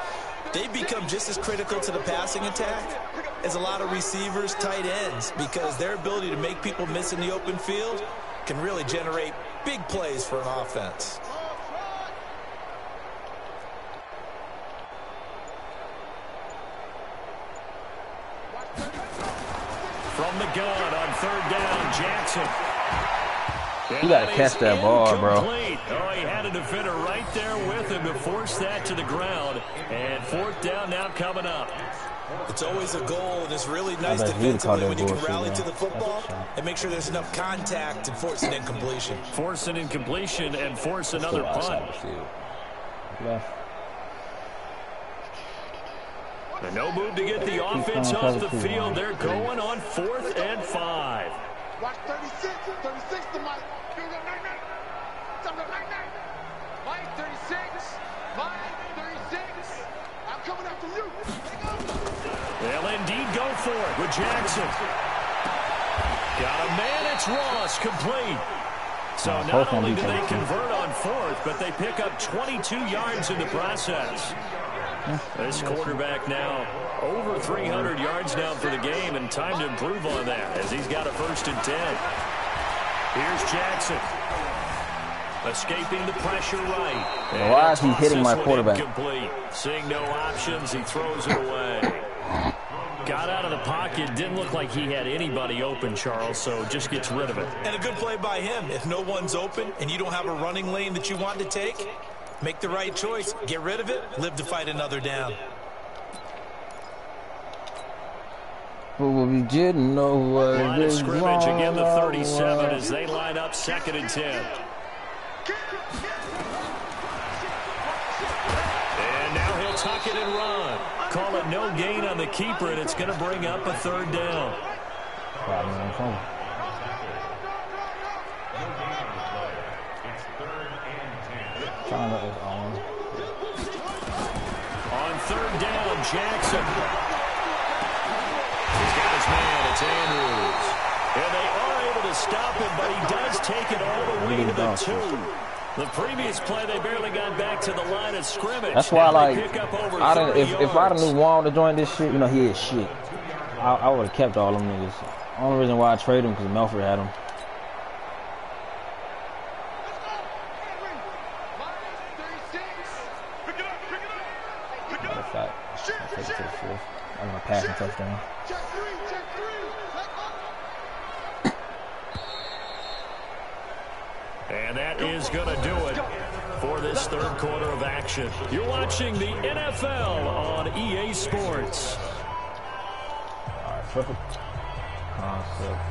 They've become just as critical to the passing attack as a lot of receivers, tight ends, because their ability to make people miss in the open field can really generate big plays for an offense. From the gun on third down, Jackson. You gotta catch that ball, bro. Oh, he had a defender right there with him to force that to the ground. And fourth down now coming up. It's always a goal, and it's really nice defensively when you can rally to the football and make sure there's enough contact and force an incompletion. Force an incompletion and force another punt. And no move to get the offense off the field. They're going on 4th and 5. Watch 36. 36 to Mike. Mike, 36. Mike, 36. I'm coming after you. They'll indeed go for it with Jackson. Got a man. It's Ross, complete. So not only do they convert on 4th, but they pick up 22 yards in the process. This quarterback now over 300 yards now for the game, and time to improve on that as he's got a 1st and 10. Here's Jackson. Escaping the pressure right. Why is he hitting my quarterback? Incomplete. Seeing no options, he throws it away. Got out of the pocket. Didn't look like he had anybody open, Charles, so just gets rid of it. And a good play by him. If no one's open and you don't have a running lane that you want to take, make the right choice. Get rid of it. Live to fight another down. But we didn't know what line of scrimmage again, the 37 as they line up 2nd and 10. And now he'll tuck it and run. Call it no gain on the keeper, and it's going to bring up a 3rd down. On 3rd down, Jackson. He's got his man. It's Andrews. And they are able to stop him, but he does take it all the way to the 2. The previous play, they barely got back to the line of scrimmage. That's why, like, if I knew Wall to join this shit, you know, he is shit. I would have kept all them niggas. Only reason why I traded him because Melford had him. Matter of fact, I'll take it to the 4th. I'm gonna pass and touchdown. And that is going to do it for this 3rd quarter of action. You're watching the NFL on EA Sports. All right, perfect concept.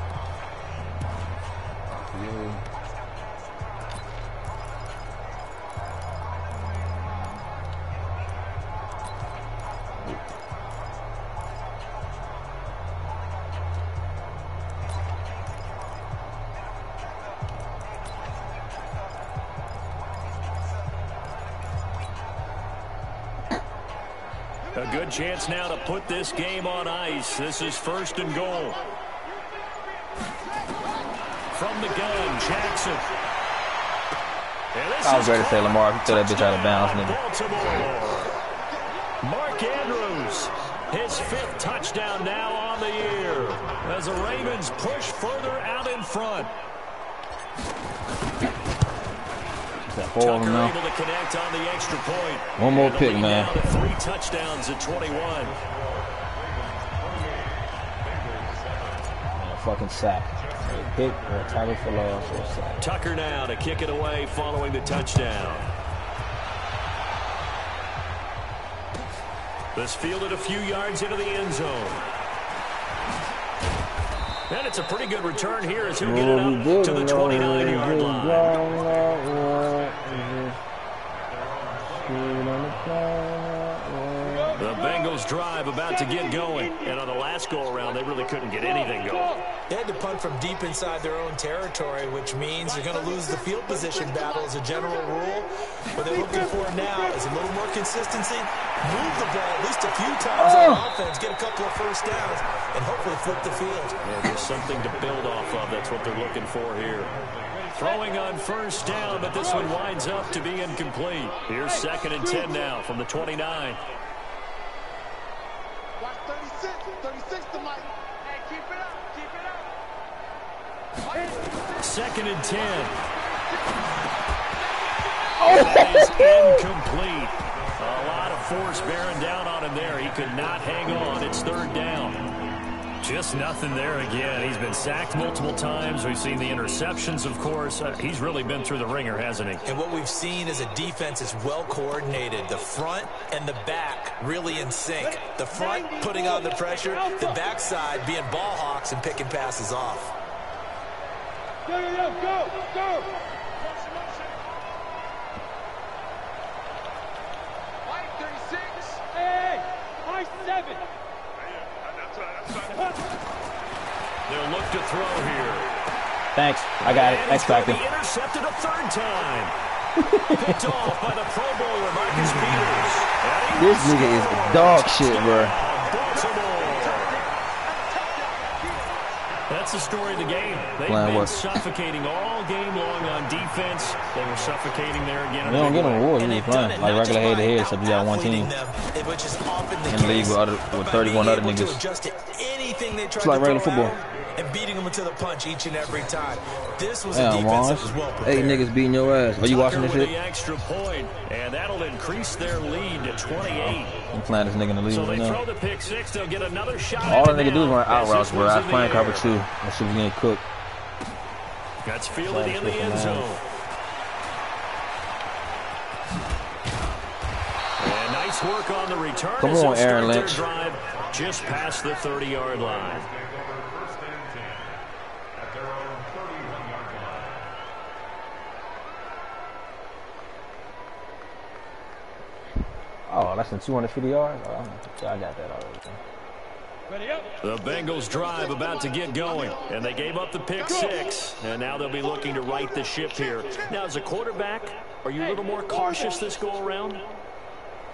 A good chance now to put this game on ice. This is 1st and goal. From the gun, Jackson. I was ready to say Lamar. He threw that bitch out of bounds, nigga. Baltimore. Mark Andrews, his 5th touchdown now on the year as the Ravens push further out in front. Tucker able to connect on the extra point. One more pick, man. 3 touchdowns at 21. Fucking sack. A pick or a tackle for loss or a sack. Tucker now to kick it away following the touchdown. This fielded a few yards into the end zone. And it's a pretty good return here as he'll get it up to the 29-yard line. The Bengals drive about to get going. And on the last go-around, they really couldn't get anything going. They had to punt from deep inside their own territory, which means you're going to lose the field position battle as a general rule. What they're looking for now is a little more consistency, move the ball at least a few times on offense, get a couple of first downs, and hopefully flip the field. Yeah, just something to build off of. That's what they're looking for here. Throwing on first down, but this one winds up to be incomplete. Here's 2nd and 10 now from the 29. Watch 36 to Mike. Hey, keep it up. 2nd and 10. That is incomplete. A lot of force bearing down on him there. He could not hang on. It's 3rd down. Just nothing there again. He's been sacked multiple times. We've seen the interceptions, of course. He's really been through the ringer, hasn't he? And what we've seen is a defense that's well coordinated. The front and the back really in sync. The front putting on the pressure, the backside being ball hawks and picking passes off. Go. Mike 36. Hey, Mike 7. They'll look to throw here. Thanks. I got it. X Factor. Intercepted a 3rd time. Picked off by the Pro Bowler, Marcus Peters. This nigga is dog shit, bro. That's the story of the game. They've been suffocating all game long on defense. They were suffocating there again. They don't get no rewards when you're playing. Like regular head-to-head, except you got one team. In the league with 31 other niggas. It's like regular football. And beating them to the punch each and every time. This was a defense that was well prepared. 8 niggas beating your ass. Are you watching this shit? The extra point, and that'll increase their lead to 28. I'm playing this nigga in the league So right they now. throw the pick six, they'll get another shot. All that nigga do is run out routes, bro. I was playing cover 2. That shit was getting cooked. That's fielded in the end zone. And nice work on the return. Come on, Aaron Lynch. Drive just past the 30-yard line. Oh, that's in 250 yards? Oh, I got that already. The Bengals drive about to get going, and they gave up the pick six, and now they'll be looking to right the ship here. Now, as a quarterback, are you a little more cautious this go-around?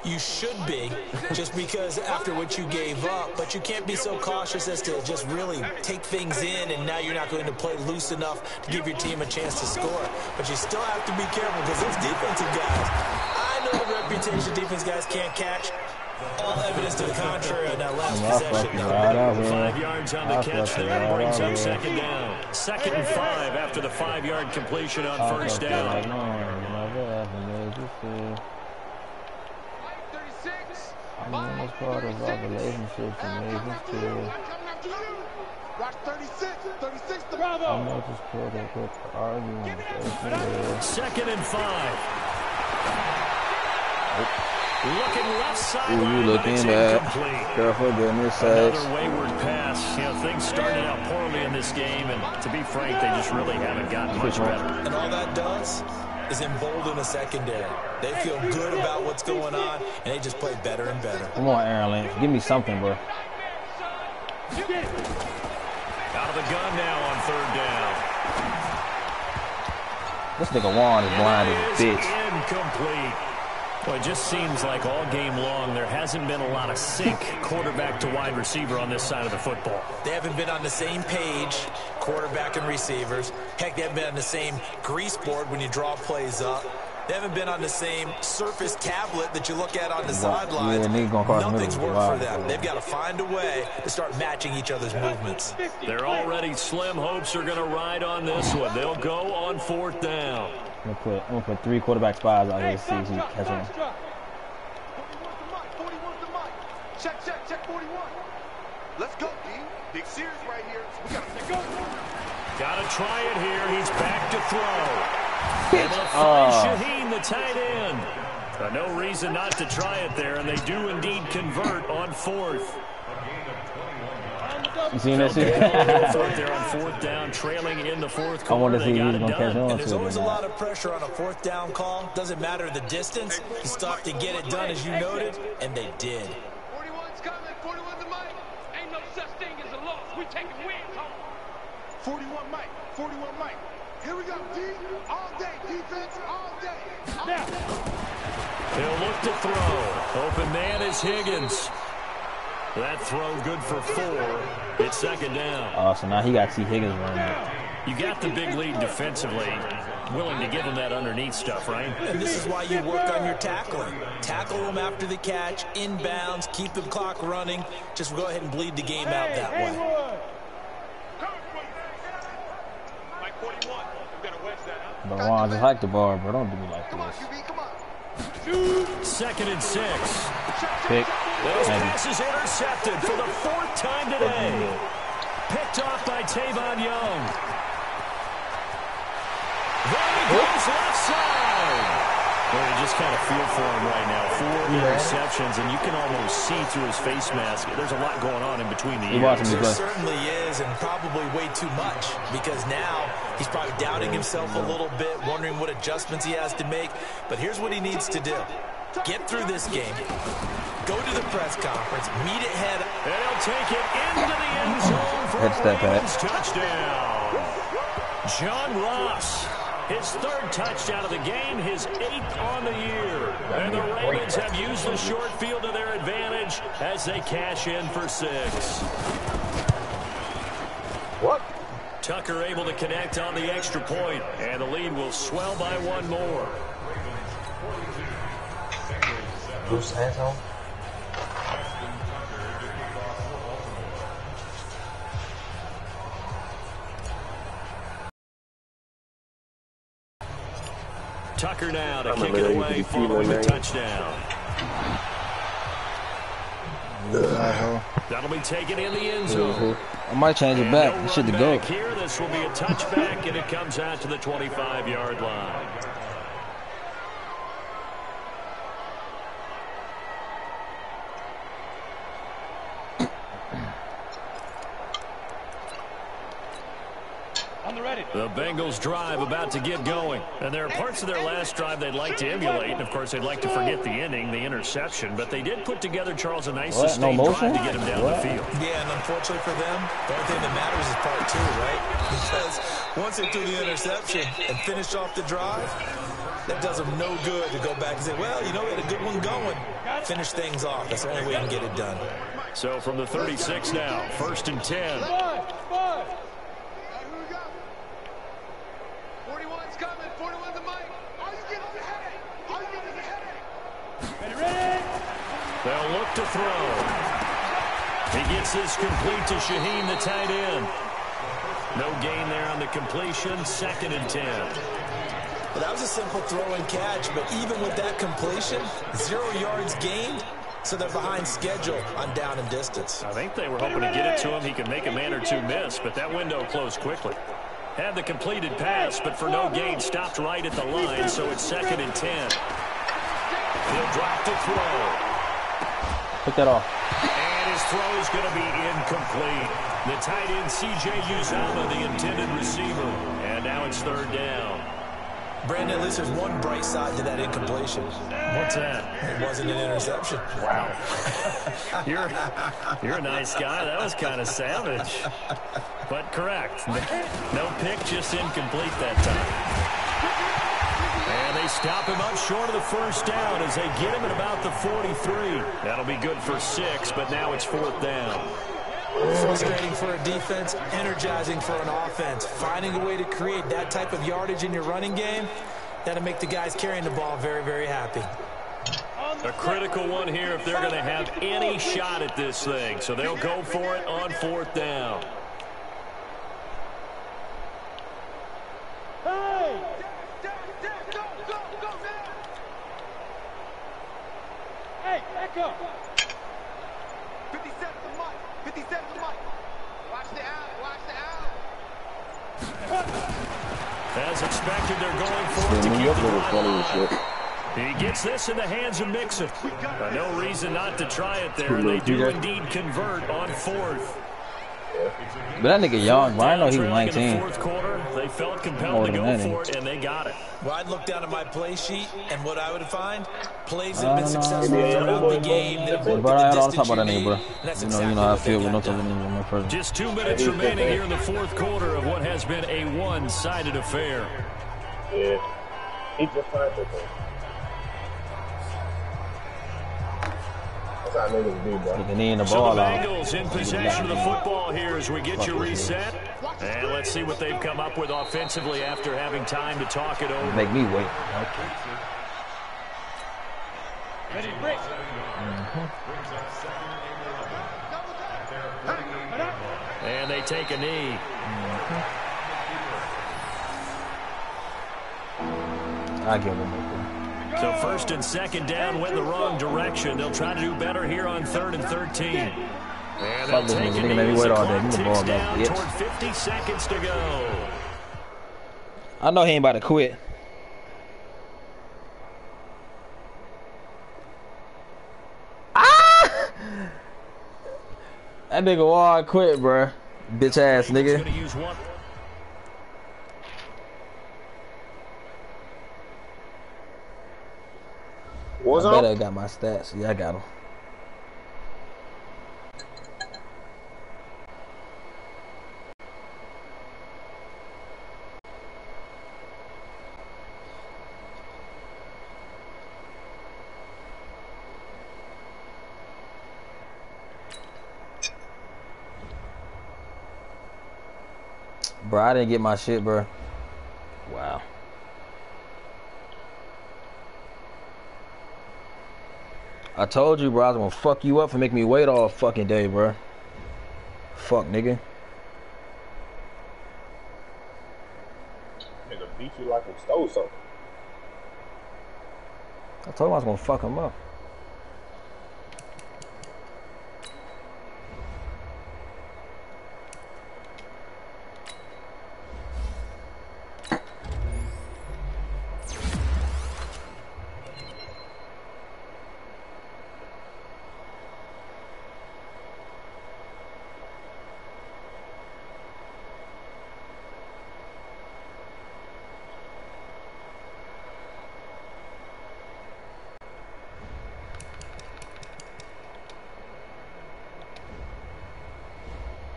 You should be, just because after what you gave up, but you can't be so cautious as to just really take things in, and now you're not going to play loose enough to give your team a chance to score. But you still have to be careful because those defensive guys, I know the reputation defense guys can't catch. All evidence to the contrary on that last possession. 5 yards on the catch there, brings up 2nd down. 2nd and 5 after the 5-yard completion on first down. I'm as part of our relationships and maybe still. Watch 36 to I'm not just part of the argument. 2nd and 5. Looking left side. Ooh, you looking bad. Careful, getting this side. Another wayward pass. You know, things started out poorly in this game, and to be frank, they just really haven't gotten much better. And all that does is embolden the secondary. They feel good about what's going on, and they just play better and better. Come on, Aaron Lynch. Give me something, bro. Out of the gun now on 3rd down. This nigga Juan is blind as a bitch. Incomplete. Well, it just seems like all game long there hasn't been a lot of sync quarterback to wide receiver on this side of the football. They haven't been on the same page, quarterback and receivers. Heck, they haven't been on the same grease board when you draw plays up. They haven't been on the same surface tablet that you look at on the sidelines. Nothing's worked for them. They've got to find a way to start matching each other's movements. They're already slim hopes are going to ride on this one. They'll go on 4th down. I'm gonna put 3 quarterback spies out here to see if he catch him. 41 to Mike. Check 41. Let's go, D. Big series right here. So we gotta go. Gotta try it here. He's back to throw. Able to find Shaheen, the tight end. No reason not to try it there, and they do indeed convert on 4th. You seen that shit? They're on fourth down, trailing in the fourth quarter. I want to see who's it going to catch on And there's to always it. a lot of pressure on a fourth down call. Doesn't matter the distance. You still have to get it done, as you noted, and they did. 41's coming. 41 the mic. Ain't no such thing as a loss. We taking wins home. 41 Mike. 41 Mike. Here we go. D all day. Defense all day. Now. He'll look to throw. Open man is Higgins. That throw good for 4. It's second down. Oh, so now he got to see Higgins running. You got the big lead defensively. Willing to give him that underneath stuff, right? And this is why you work on your tackling. Tackle them after the catch, inbounds, keep the clock running. Just go ahead and bleed the game out that way. Mike 41. You better wedge that, huh? But Juan, just hike the bar, bro. Don't do me like Come on, this. QB. Come on. 2nd and 6. Pick. Those Maybe. passes intercepted for the 4th time today. Picked off by Tavon Young. There he goes left side. Well, you just kind of feel for him right now. 4 interceptions, and you can almost see through his face mask. There's a lot going on in between the ears. There certainly is, and probably way too much, because now he's probably doubting himself a little bit, wondering what adjustments he has to make. But here's what he needs to do. Get through this game. Go to the press conference. Meet it head. And he'll take it into the end zone for a Ravens touchdown. John Ross. His 3rd touchdown of the game, his 8th on the year. And the Ravens have used the short field to their advantage as they cash in for 6. What? Tucker able to connect on the extra point, and the lead will swell by 1 more. Loose asshole. Tucker now to kick it away following the touchdown. That'll be taken in the end zone. I might change it back. It should go. Here, this will be a touchback, and it comes out to the 25-yard line. The Bengals drive about to get going. And there are parts of their last drive they'd like to emulate. And, of course, they'd like to forget the ending, the interception. But they did put together, Charles, a nice sustained drive to get him down the field. Yeah, and unfortunately for them, the only thing that matters is part 2, right? Because once they threw the interception and finished off the drive, that does them no good to go back and say, well, you know, we had a good one going. Finish things off. That's the only way you can get it done. So from the 36 now, 1st and 10. 41's coming. 41 the mic. All you get is a headache. All you get is a headache. Ready? They'll look to throw. He gets this complete to Shaheen, the tight end. No gain there on the completion. 2nd and 10. Well, that was a simple throw and catch, but even with that completion, 0 yards gained, so they're behind schedule on down and distance. I think they were hoping to get it to him. He could make a man or 2 miss, but that window closed quickly. Had the completed pass, but for no gain, stopped right at the line, so it's 2nd and 10. He'll drop to throw. Pick that off. And his throw is going to be incomplete. The tight end, C.J. Uzomah, the intended receiver. And now it's 3rd down. Brandon, at least there's one bright side to that incompletion. What's that? It wasn't an interception. Wow. You're a nice guy. That was kind of savage. But correct. No pick, just incomplete that time. And they stop him up short of the 1st down as they get him at about the 43. That'll be good for 6, but now it's 4th down. Frustrating for a defense, energizing for an offense. Finding a way to create that type of yardage in your running game, that'll make the guys carrying the ball very, very happy. A critical one here if they're going to have any shot at this thing. So they'll go for it on 4th down. Hey! Go, go, go, now! Hey, back up! 57 the mic. 57 the mic. Watch the out. Watch the out. As expected, they're going for it to keep the line. He gets this in the hands of Mixon. No reason not to try it there. They do indeed convert on 4th. But that nigga young, bro. I know he was Trailing in the 19. fourth quarter, they felt compelled More to than go that, for it, and they got it. Well, I'd look down at my play sheet, and what I would find, plays that I have been don't successful know. throughout the game that have worked Bro, at I the don't talk distance about you that nigga, need, bro. and that's You exactly know how I what they feel with no got talking done. about my person. Just 2 minutes remaining here in the fourth quarter of what has been a one-sided affair. Yeah. He just tried to go. That's how niggas do, bro. Nigga kneeing the So ball the out. Bengals in possession of the football here as we get you reset. And let's see what they've come up with offensively after having time to talk it over. Make me wait. Ready, break. And they take a knee. I give him a So first and second down went the wrong direction. They'll try to do better here on 3rd and 13. And they'll Fuck this take nigga. a Nigga knee made me as wait the all day. clock Give me the ticks ball back, down bitch. toward 50 seconds to go. I know he ain't about to quit. Ah! That nigga Ward quit, bruh. Bitch ass He's nigga. gonna use one. What's I bet up? I got my stats. Yeah, I got them. Bro, I didn't get my shit, bro. Wow. I told you, bro, I was gonna fuck you up for making me wait all fucking day, bro. Fuck, nigga. Nigga beat you like he stole something. I told him I was gonna fuck him up.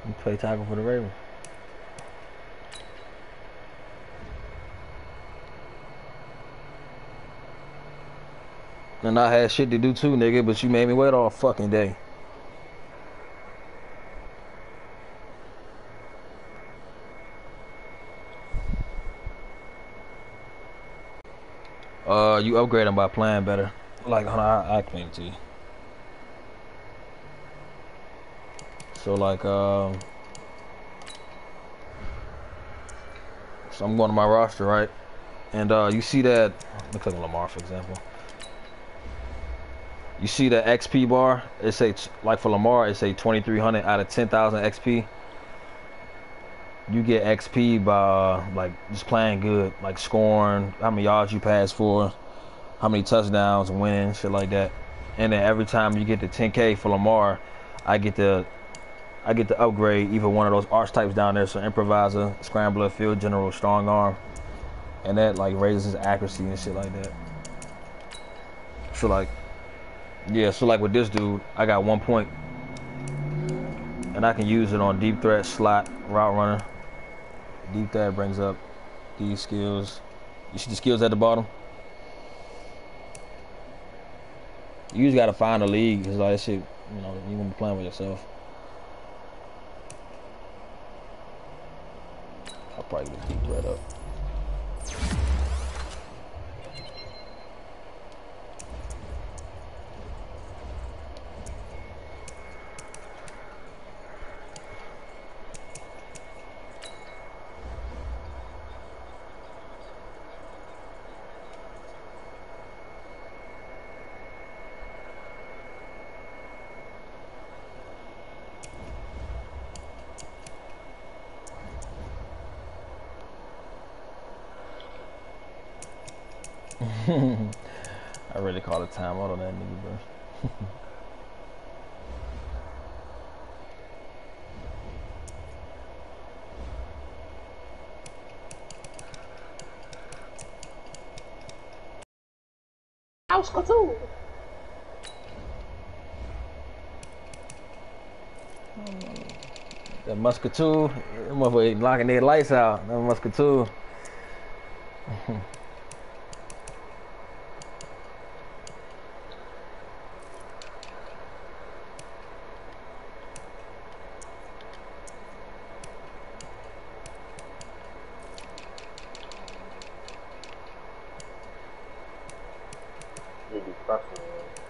You play tackle for the Ravens. And I had shit to do too, nigga, but you made me wait all fucking day. You upgrade them by playing better. Like, hold on, I explain it to you. So like, so I'm going to my roster, right? And you see that, let me click on Lamar for example. You see the XP bar? It say, like for Lamar, it say 2,300 out of 10,000 XP. You get XP by like just playing good, like scoring, how many yards you pass for, how many touchdowns, winning, shit like that. And then every time you get the 10K for Lamar, I get to upgrade either one of those archetypes down there, so improviser, scrambler, field general, strong arm, and that like raises his accuracy and shit like that. So like, yeah, so like with this dude, I got 1 point, and I can use it on deep threat, slot, route runner. Deep threat brings up these skills. You see the skills at the bottom? You just gotta find a league, cause like that shit, you know, you gonna be playing with yourself. I'll probably get deep threat up. I really call a timeout on that nigga, bro. Muscatoo. That Muscatoo, that motherfucker knocking their lights out. That Muscatoo. You be crushing, man.